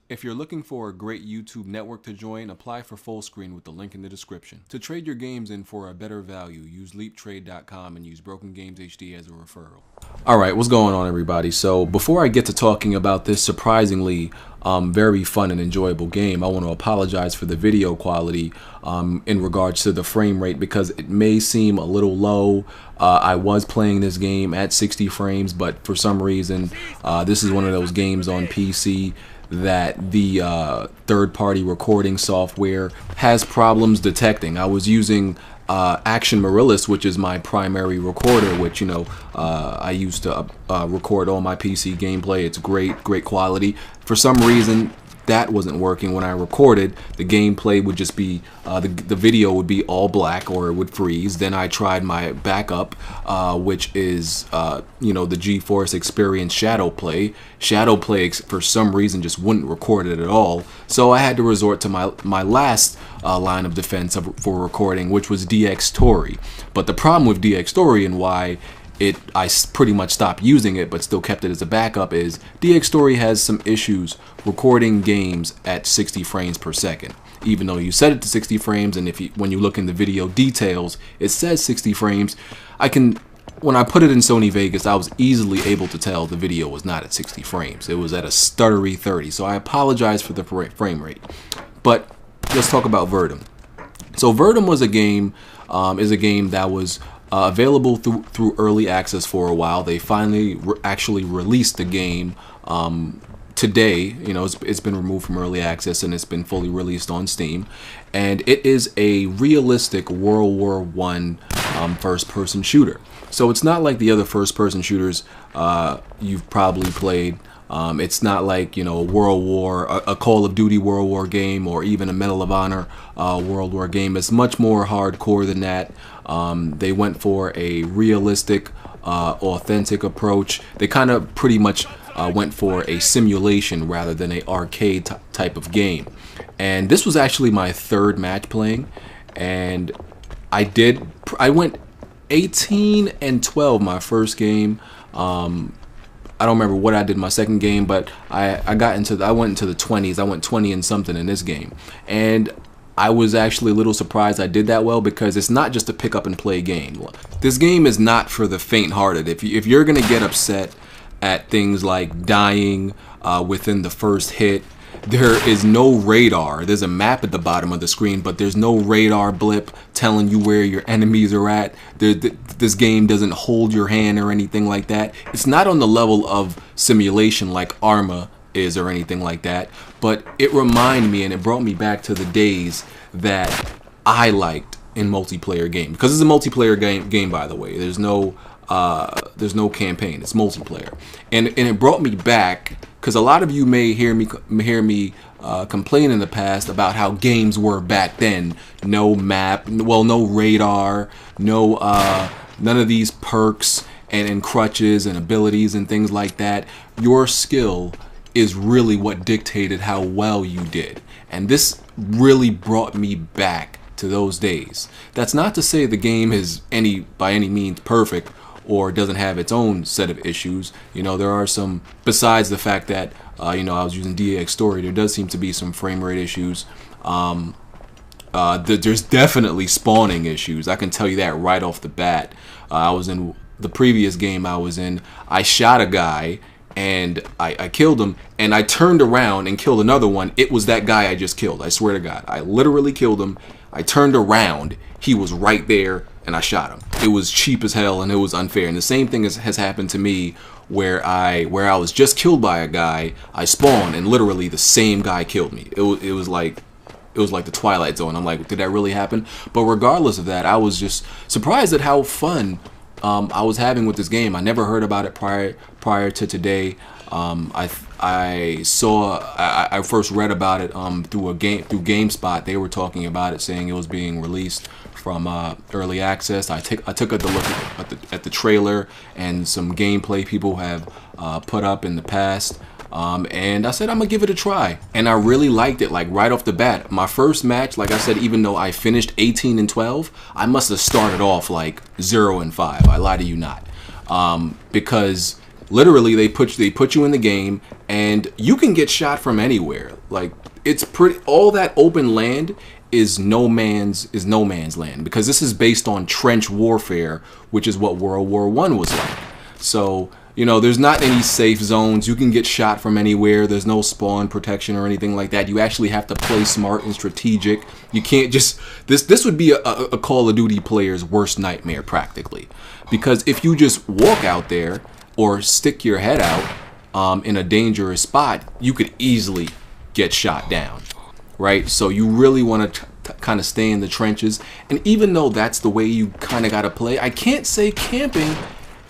If you're looking for a great YouTube network to join, apply for full screen with the link in the description. To trade your games in for a better value, use leaptrade.com and use Brokengamezhd as a referral. Alright, what's going on, everybody? So before I get to talking about this surprisingly very fun and enjoyable game, I want to apologize for the video quality in regards to the frame rate, because it may seem a little low. I was playing this game at 60 frames, but for some reason this is one of those games on PC that the third-party recording software has problems detecting. I was using Action Marillus, which is my primary recorder, which, you know, I use to record all my PC gameplay. It's great quality. For some reason, that wasn't working. When I recorded, the gameplay would just be, the video would be all black, or it would freeze. Then I tried my backup, which is, you know, the GeForce Experience Shadowplay. Shadowplay, for some reason, just wouldn't record it at all. So I had to resort to my last line of defense for recording, which was DxTory. But the problem with DxTory, and why I pretty much stopped using it but still kept it as a backup, is DxTory has some issues recording games at 60 frames per second. Even though you set it to 60 frames, and when you look in the video details, it says 60 frames. When I put it in Sony Vegas, I was easily able to tell the video was not at 60 frames. It was at a stuttery 30. So I apologize for the frame rate. But let's talk about Verdum. So Verdum was a game, that was available through early access for a while. They finally actually released the game today. You know, it's been removed from early access and it's been fully released on Steam. And it is a realistic World War I first-person shooter. So it's not like the other first-person shooters you've probably played. It's not like, you know, a Call of Duty World War game, or even a Medal of Honor World War game. It's much more hardcore than that. They went for a realistic, authentic approach. They kind of pretty much went for a simulation rather than an arcade type of game. And this was actually my third match playing, and I went 18-12 my first game. I don't remember what I did my second game, but I went into the 20s. I went 20 and something in this game, and I was actually a little surprised I did that well, because it's not just a pick up and play game. This game is not for the faint-hearted. If you're gonna get upset at things like dying within the first hit, there is no radar. There's a map at the bottom of the screen, but there's no radar blip telling you where your enemies are at. This game doesn't hold your hand or anything like that. It's not on the level of simulation like Arma is or anything like that, but it reminded me, and it brought me back to the days that I liked in multiplayer game. Because it's a multiplayer game, by the way. There's no campaign. It's multiplayer, and it brought me back, because a lot of you may hear me complain in the past about how games were back then. No map, well, no radar, none of these perks and crutches and abilities and things like that. Your skill is really what dictated how well you did, and this really brought me back to those days. That's not to say the game is by any means perfect, or doesn't have its own set of issues. You know, there are some, besides the fact that you know, I was using DxTory, there does seem to be some frame rate issues. There's definitely spawning issues. I can tell you that right off the bat. I was in the previous game I was in, I shot a guy and I killed him, and I turned around and killed another one. It was that guy I just killed. I swear to God, I literally killed him. I turned around, he was right there, and I shot him. It was cheap as hell, and it was unfair. And the same thing has happened to me, where I was just killed by a guy. I spawned, and literally the same guy killed me. It was like the Twilight Zone. I'm like, did that really happen? But regardless of that, I was just surprised at how fun I was having with this game. I never heard about it prior to today. I first read about it through GameSpot. They were talking about it, saying it was being released from early access. I took a look at the trailer and some gameplay people have put up in the past. And I said, I'm gonna give it a try, and I really liked it. Like right off the bat, my first match, like I said, even though I finished 18-12, I must have started off like 0-5. I lie to you not, because literally they put you in the game, and you can get shot from anywhere. Like, it's pretty, all that open land is no man's land, because this is based on trench warfare, which is what World War I was like. So, you know, there's not any safe zones. You can get shot from anywhere. There's no spawn protection or anything like that. You actually have to play smart and strategic. You can't just, this would be a Call of Duty player's worst nightmare practically, because if you just walk out there or stick your head out in a dangerous spot, you could easily get shot down, right? So you really want to kind of stay in the trenches. And even though that's the way you kind of got to play, I can't say camping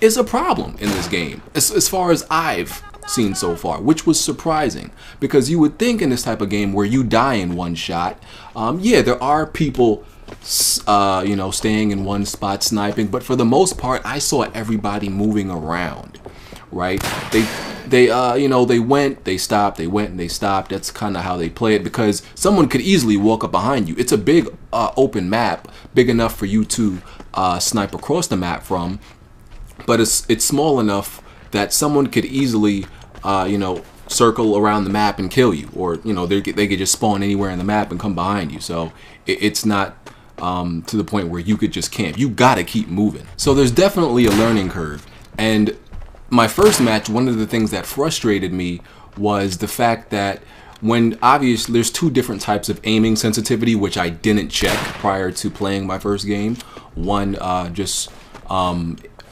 is a problem in this game, as far as I've seen so far, which was surprising, because you would think in this type of game where you die in one shot, yeah, there are people you know, staying in one spot sniping, but for the most part I saw everybody moving around, right? They you know, they went, they stopped, they went and they stopped. That's kind of how they play it, because someone could easily walk up behind you. It's a big open map, big enough for you to snipe across the map from, but it's small enough that someone could easily you know, circle around the map and kill you, or you know, they could just spawn anywhere in the map and come behind you. So it's not to the point where you could just camp. You gotta keep moving. So there's definitely a learning curve. And my first match, one of the things that frustrated me was the fact that when obviously there's two different types of aiming sensitivity, which I didn't check prior to playing my first game. One just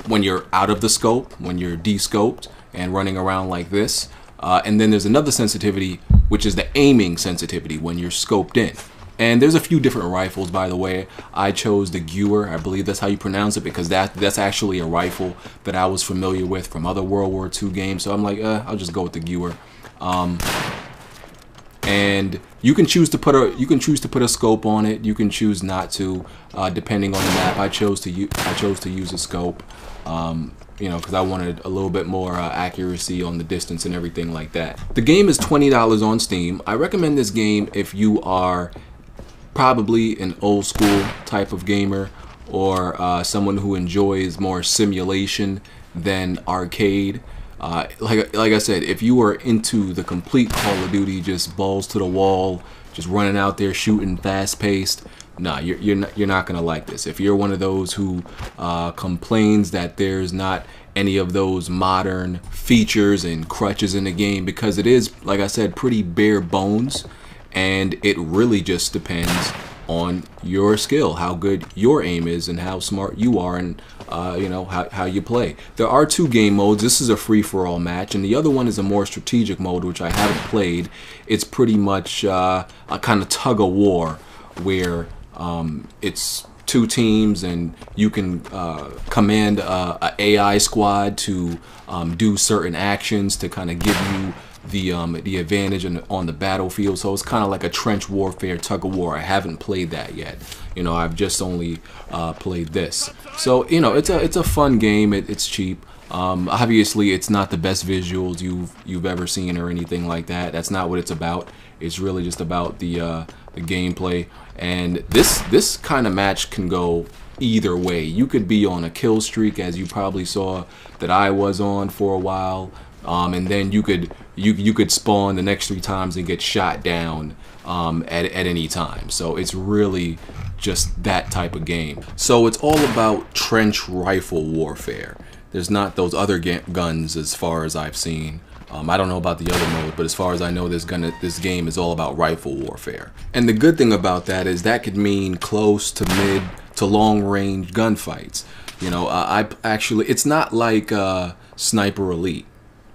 when you're out of the scope, when you're de-scoped and running around like this, and then there's another sensitivity, which is the aiming sensitivity when you're scoped in. And there's a few different rifles, by the way. I chose the Wiiu, I believe that's how you pronounce it, because that's actually a rifle that I was familiar with from other World War II games. So I'm like, I'll just go with the Wiiu. And you can choose to put a scope on it. You can choose not to, depending on the map. I chose to use a scope, you know, because I wanted a little bit more accuracy on the distance and everything like that. The game is $20 on Steam. I recommend this game if you are probably an old school type of gamer, or someone who enjoys more simulation than arcade. Like I said, if you are into the complete Call of Duty, just balls to the wall, just running out there shooting fast paced, nah, you're not gonna like this. If you're one of those who complains that there's not any of those modern features and crutches in the game, because it is, like I said, pretty bare bones, and it really just depends on your skill, how good your aim is, and how smart you are, and you know, how you play. There are two game modes. This is a free-for-all match, and the other one is a more strategic mode, which I haven't played. It's pretty much a kind of tug-of-war, where it's two teams, and you can command a AI squad to do certain actions to kind of give you the advantage on the battlefield. So it's kind of like a trench warfare, tug-of-war. I haven't played that yet. You know, I've just only played this. So, you know, it's a fun game. It's cheap. Obviously, it's not the best visuals you've ever seen or anything like that. That's not what it's about. It's really just about the gameplay. And this kind of match can go either way. You could be on a kill streak, as you probably saw that I was on for a while, and then you could spawn the next 3 times and get shot down at any time. So it's really just that type of game. So it's all about trench rifle warfare. There's not those other guns as far as I've seen. I don't know about the other mode, but as far as I know, this game is all about rifle warfare. And the good thing about that is that could mean close to mid to long range gunfights. You know, it's not like Sniper Elite,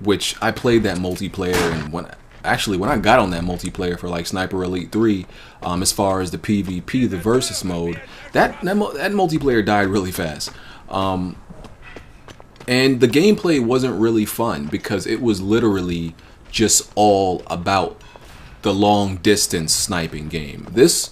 which I played that multiplayer, and when I got on that multiplayer for like Sniper Elite 3, as far as the PvP, the versus mode, that multiplayer died really fast. And the gameplay wasn't really fun, because it was literally just all about the long distance sniping game. This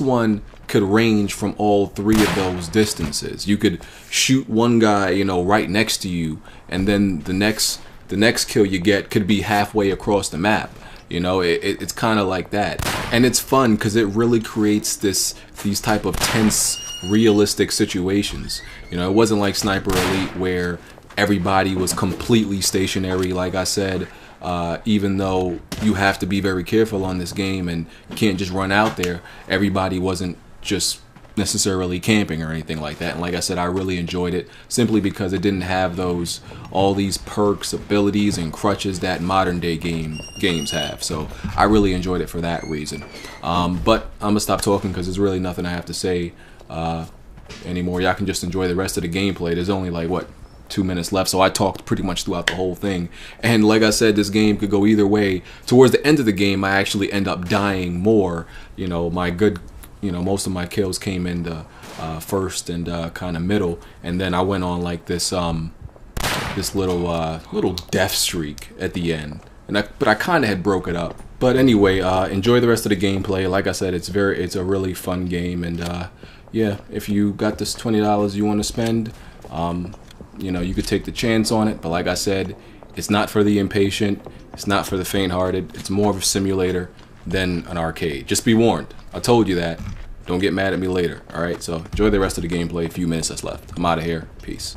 one could range from all 3 of those distances. You could shoot one guy, you know, right next to you, and then the next kill you get could be halfway across the map. You know, it's kind of like that. And it's fun because it really creates these type of tense, realistic situations. You know, it wasn't like Sniper Elite where everybody was completely stationary, like I said. even though you have to be very careful on this game and you can't just run out there, everybody wasn't just necessarily camping or anything like that. And like I said, I really enjoyed it simply because it didn't have all these perks, abilities, and crutches that modern day games have. So I really enjoyed it for that reason. But I'm gonna stop talking because there's really nothing I have to say anymore. Y'all can just enjoy the rest of the gameplay. There's only like, what, 2 minutes left, so I talked pretty much throughout the whole thing. And like I said, this game could go either way. Towards the end of the game, I actually end up dying more. You know, most of my kills came in the first and kind of middle, and then I went on like this little death streak at the end. But I kind of had broke it up. But anyway, enjoy the rest of the gameplay. Like I said, it's a really fun game, and yeah, if you got this $20 you want to spend, you know, you could take the chance on it. But like I said, it's not for the impatient. It's not for the faint-hearted. It's more of a simulator than an arcade. Just be warned. I told you that. Don't get mad at me later. Alright, so enjoy the rest of the gameplay. A few minutes that's left. I'm out of here. Peace.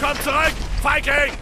Komm zurück, Feigling!